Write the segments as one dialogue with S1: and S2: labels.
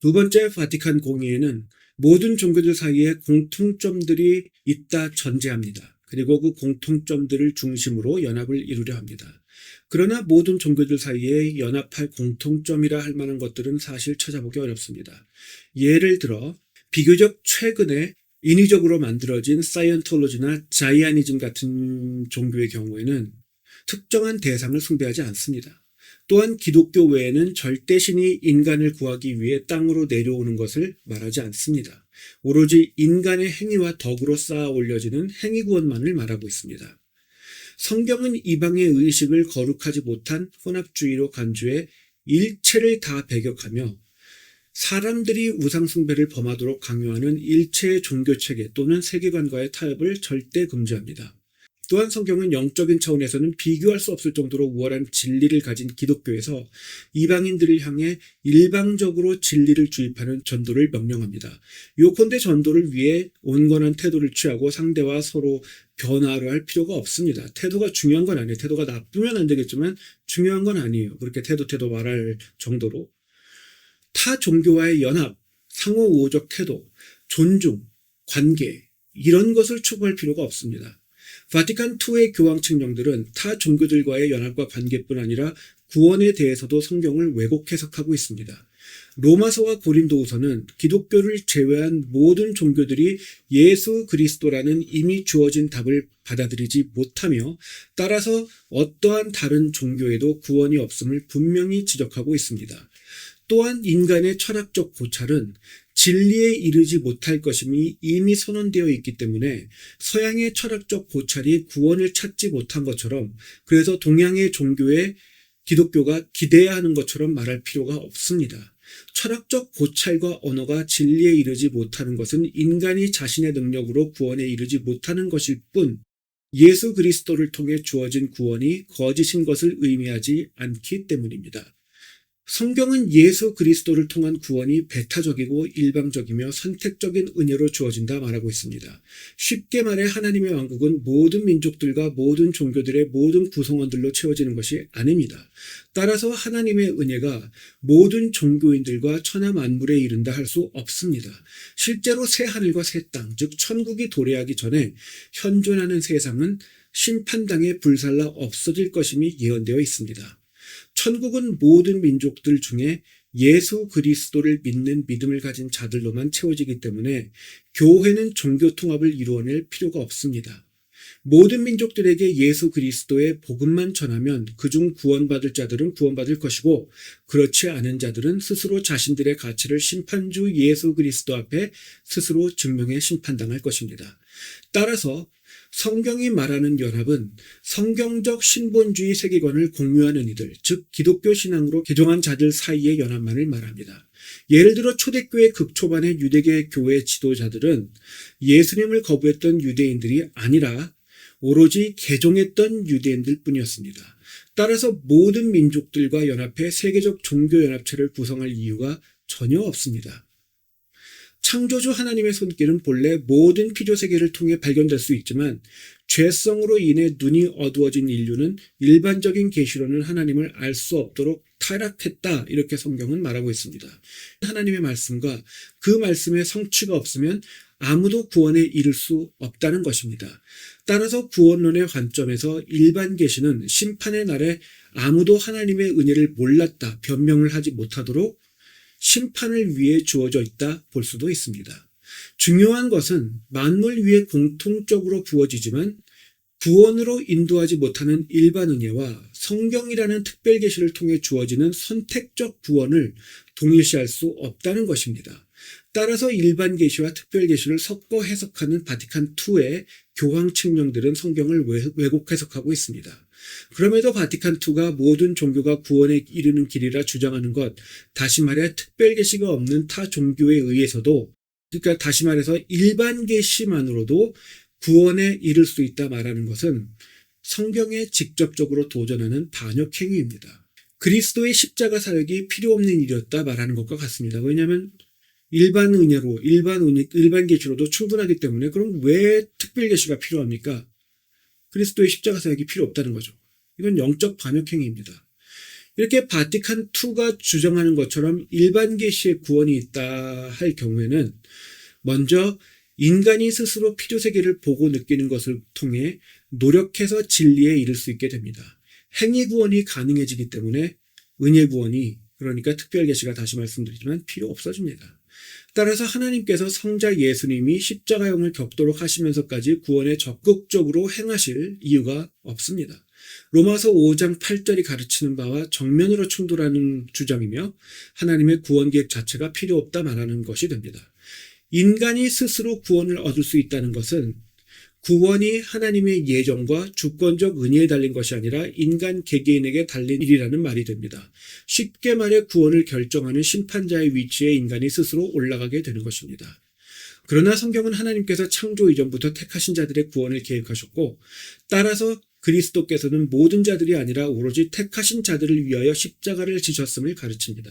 S1: 두 번째 바티칸 공의회는 모든 종교들 사이에 공통점들이 있다 전제합니다. 그리고 그 공통점들을 중심으로 연합을 이루려 합니다. 그러나 모든 종교들 사이에 연합할 공통점이라 할 만한 것들은 사실 찾아보기 어렵습니다. 예를 들어 비교적 최근에 인위적으로 만들어진 사이언톨로지나 자이아니즘 같은 종교의 경우에는 특정한 대상을 숭배하지 않습니다. 또한 기독교 외에는 절대신이 인간을 구하기 위해 땅으로 내려오는 것을 말하지 않습니다. 오로지 인간의 행위와 덕으로 쌓아 올려지는 행위구원만을 말하고 있습니다. 성경은 이방의 의식을 거룩하지 못한 혼합주의로 간주해 일체를 다 배격하며 사람들이 우상숭배를 범하도록 강요하는 일체의 종교체계 또는 세계관과의 타협을 절대 금지합니다. 또한 성경은 영적인 차원에서는 비교할 수 없을 정도로 우월한 진리를 가진 기독교에서 이방인들을 향해 일방적으로 진리를 주입하는 전도를 명령합니다. 요컨대 전도를 위해 온건한 태도를 취하고 상대와 서로 변화를 할 필요가 없습니다. 태도가 중요한 건 아니에요. 태도가 나쁘면 안 되겠지만 중요한 건 아니에요. 그렇게 태도 말할 정도로. 타 종교와의 연합, 상호 우호적 태도, 존중, 관계 이런 것을 추구할 필요가 없습니다. 바티칸2의 교황 칙령들은 타 종교들과의 연합과 관계뿐 아니라 구원에 대해서도 성경을 왜곡 해석하고 있습니다. 로마서와 고린도후서는 기독교를 제외한 모든 종교들이 예수 그리스도라는 이미 주어진 답을 받아들이지 못하며 따라서 어떠한 다른 종교에도 구원이 없음을 분명히 지적하고 있습니다. 또한 인간의 철학적 고찰은 진리에 이르지 못할 것임이 이미 선언되어 있기 때문에 서양의 철학적 고찰이 구원을 찾지 못한 것처럼 그래서 동양의 종교에 기독교가 기대야 하는 것처럼 말할 필요가 없습니다. 철학적 고찰과 언어가 진리에 이르지 못하는 것은 인간이 자신의 능력으로 구원에 이르지 못하는 것일 뿐 예수 그리스도를 통해 주어진 구원이 거짓인 것을 의미하지 않기 때문입니다. 성경은 예수 그리스도를 통한 구원이 배타적이고 일방적이며 선택적인 은혜로 주어진다 말하고 있습니다. 쉽게 말해 하나님의 왕국은 모든 민족들과 모든 종교들의 모든 구성원들로 채워지는 것이 아닙니다. 따라서 하나님의 은혜가 모든 종교인들과 천하 만물에 이른다 할 수 없습니다. 실제로 새 하늘과 새 땅, 즉 천국이 도래하기 전에 현존하는 세상은 심판당에 불살라 없어질 것임이 예언되어 있습니다. 천국은 모든 민족들 중에 예수 그리스도를 믿는 믿음을 가진 자들로만 채워지기 때문에 교회는 종교 통합을 이루어낼 필요가 없습니다. 모든 민족들에게 예수 그리스도의 복음만 전하면 그중 구원받을 자들은 구원받을 것이고 그렇지 않은 자들은 스스로 자신들의 가치를 심판주 예수 그리스도 앞에 스스로 증명해 심판당할 것입니다. 따라서 성경이 말하는 연합은 성경적 신본주의 세계관을 공유하는 이들, 즉 기독교 신앙으로 개종한 자들 사이의 연합만을 말합니다. 예를 들어 초대교회 극초반의 유대계 교회 지도자들은 예수님을 거부했던 유대인들이 아니라 오로지 개종했던 유대인들 뿐이었습니다. 따라서 모든 민족들과 연합해 세계적 종교연합체를 구성할 이유가 전혀 없습니다. 창조주 하나님의 손길은 본래 모든 피조세계를 통해 발견될 수 있지만 죄성으로 인해 눈이 어두워진 인류는 일반적인 계시로는 하나님을 알 수 없도록 타락했다 이렇게 성경은 말하고 있습니다. 하나님의 말씀과 그 말씀의 성취가 없으면 아무도 구원에 이를 수 없다는 것입니다. 따라서 구원론의 관점에서 일반 계시는 심판의 날에 아무도 하나님의 은혜를 몰랐다 변명을 하지 못하도록 심판을 위해 주어져 있다 볼 수도 있습니다. 중요한 것은 만물 위에 공통적으로 부어지지만 구원으로 인도하지 못하는 일반 은혜와 성경이라는 특별 계시를 통해 주어지는 선택적 구원을 동일시할 수 없다는 것입니다. 따라서 일반 계시와 특별 계시를 섞어 해석하는 바티칸2의 교황 칙령들은 성경을 왜곡 해석하고 있습니다. 그럼에도 바티칸2가 모든 종교가 구원에 이르는 길이라 주장하는 것, 다시 말해 특별 계시가 없는 타 종교에 의해서도, 그러니까 다시 말해서 일반 계시만으로도 구원에 이를 수 있다 말하는 것은 성경에 직접적으로 도전하는 반역 행위입니다. 그리스도의 십자가 사역이 필요 없는 일이었다 말하는 것과 같습니다. 왜냐하면 일반 은혜로, 일반 계시로도 충분하기 때문에 그럼 왜 특별 계시가 필요합니까? 그리스도의 십자가 사역이 필요 없다는 거죠. 이건 영적 반역 행위입니다. 이렇게 바티칸2가 주장하는 것처럼 일반 계시의 구원이 있다 할 경우에는 먼저 인간이 스스로 필요세계를 보고 느끼는 것을 통해 노력해서 진리에 이를 수 있게 됩니다. 행위 구원이 가능해지기 때문에 은혜 구원이, 그러니까 특별 계시가 다시 말씀드리지만 필요 없어집니다. 따라서 하나님께서 성자 예수님이 십자가형을 겪도록 하시면서까지 구원에 적극적으로 행하실 이유가 없습니다. 로마서 5장 8절이 가르치는 바와 정면으로 충돌하는 주장이며 하나님의 구원 계획 자체가 필요 없다 말하는 것이 됩니다. 인간이 스스로 구원을 얻을 수 있다는 것은 구원이 하나님의 예정과 주권적 은혜에 달린 것이 아니라 인간 개개인에게 달린 일이라는 말이 됩니다. 쉽게 말해 구원을 결정하는 심판자의 위치에 인간이 스스로 올라가게 되는 것입니다. 그러나 성경은 하나님께서 창조 이전부터 택하신 자들의 구원을 계획하셨고, 따라서 그리스도께서는 모든 자들이 아니라 오로지 택하신 자들을 위하여 십자가를 지셨음을 가르칩니다.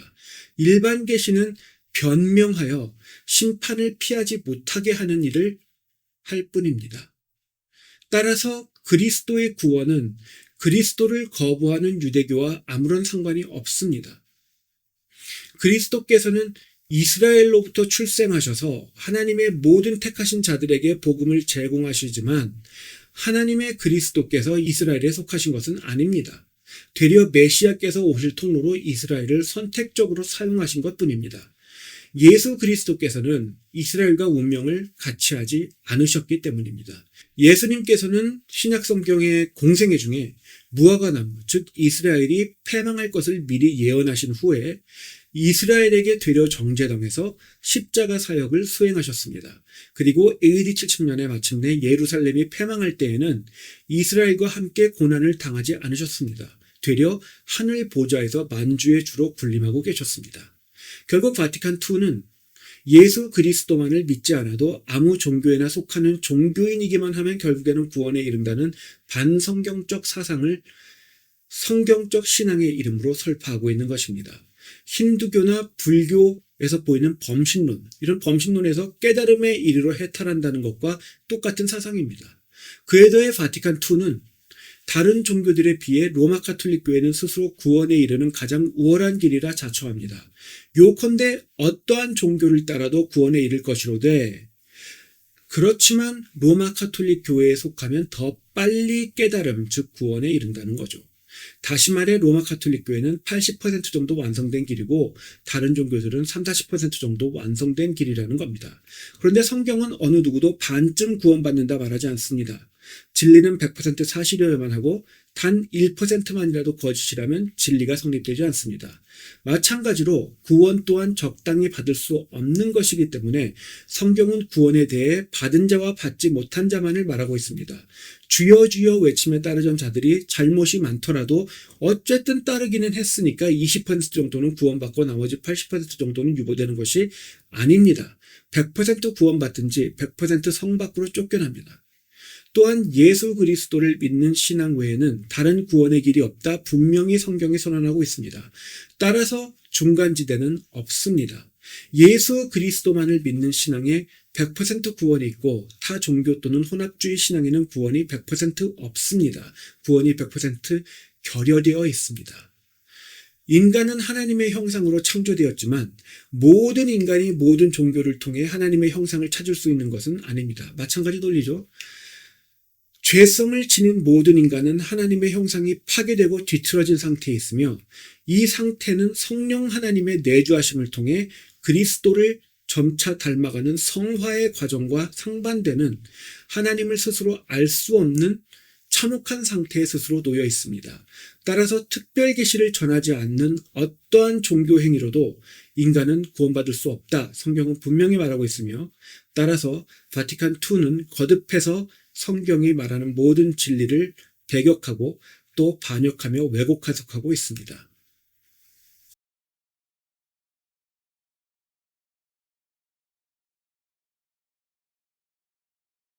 S1: 일반 계시는 변명하여 심판을 피하지 못하게 하는 일을 할 뿐입니다. 따라서 그리스도의 구원은 그리스도를 거부하는 유대교와 아무런 상관이 없습니다. 그리스도께서는 이스라엘로부터 출생하셔서 하나님의 모든 택하신 자들에게 복음을 제공하시지만 하나님의 그리스도께서 이스라엘에 속하신 것은 아닙니다. 되려 메시아께서 오실 통로로 이스라엘을 선택적으로 사용하신 것뿐입니다. 예수 그리스도께서는 이스라엘과 운명을 같이 하지 않으셨기 때문입니다. 예수님께서는 신약성경의 공생애 중에 무화과 나무, 즉 이스라엘이 패망할 것을 미리 예언하신 후에 이스라엘에게 되려 정죄당해서 십자가 사역을 수행하셨습니다. 그리고 AD 70년에 마침내 예루살렘이 패망할 때에는 이스라엘과 함께 고난을 당하지 않으셨습니다. 되려 하늘 보좌에서 만주의 주로 군림하고 계셨습니다. 결국 바티칸2는 예수 그리스도만을 믿지 않아도 아무 종교에나 속하는 종교인이기만 하면 결국에는 구원에 이른다는 반성경적 사상을 성경적 신앙의 이름으로 설파하고 있는 것입니다. 힌두교나 불교에서 보이는 범신론, 이런 범신론에서 깨달음에 이르러 해탈한다는 것과 똑같은 사상입니다. 그에 더해 바티칸2는 다른 종교들에 비해 로마 가톨릭 교회는 스스로 구원에 이르는 가장 우월한 길이라 자처합니다. 요컨대 어떠한 종교를 따라도 구원에 이를 것이로되, 그렇지만 로마 가톨릭 교회에 속하면 더 빨리 깨달음, 즉 구원에 이른다는 거죠. 다시 말해 로마 가톨릭 교회는 80% 정도 완성된 길이고 다른 종교들은 30-40% 정도 완성된 길이라는 겁니다. 그런데 성경은 어느 누구도 반쯤 구원받는다 말하지 않습니다. 진리는 100% 사실이어야만 하고 단 1%만이라도 거짓이라면 진리가 성립되지 않습니다. 마찬가지로 구원 또한 적당히 받을 수 없는 것이기 때문에 성경은 구원에 대해 받은 자와 받지 못한 자만을 말하고 있습니다. 주여 주여 외침에 따르던 자들이 잘못이 많더라도 어쨌든 따르기는 했으니까 20% 정도는 구원받고 나머지 80% 정도는 유보되는 것이 아닙니다. 100% 구원받든지 100% 성 밖으로 쫓겨납니다. 또한 예수 그리스도를 믿는 신앙 외에는 다른 구원의 길이 없다 분명히 성경이 선언하고 있습니다. 따라서 중간지대는 없습니다. 예수 그리스도만을 믿는 신앙에 100% 구원이 있고 타 종교 또는 혼합주의 신앙에는 구원이 100% 없습니다. 구원이 100% 결여되어 있습니다. 인간은 하나님의 형상으로 창조되었지만 모든 인간이 모든 종교를 통해 하나님의 형상을 찾을 수 있는 것은 아닙니다. 마찬가지 논리죠. 죄성을 지닌 모든 인간은 하나님의 형상이 파괴되고 뒤틀어진 상태에 있으며 이 상태는 성령 하나님의 내주하심을 통해 그리스도를 점차 닮아가는 성화의 과정과 상반되는 하나님을 스스로 알 수 없는 참혹한 상태에 스스로 놓여 있습니다. 따라서 특별 계시를 전하지 않는 어떠한 종교 행위로도 인간은 구원받을 수 없다. 성경은 분명히 말하고 있으며 따라서 바티칸2는 거듭해서 성경이 말하는 모든 진리를 배격하고 또 반역하며 왜곡 해석하고 있습니다.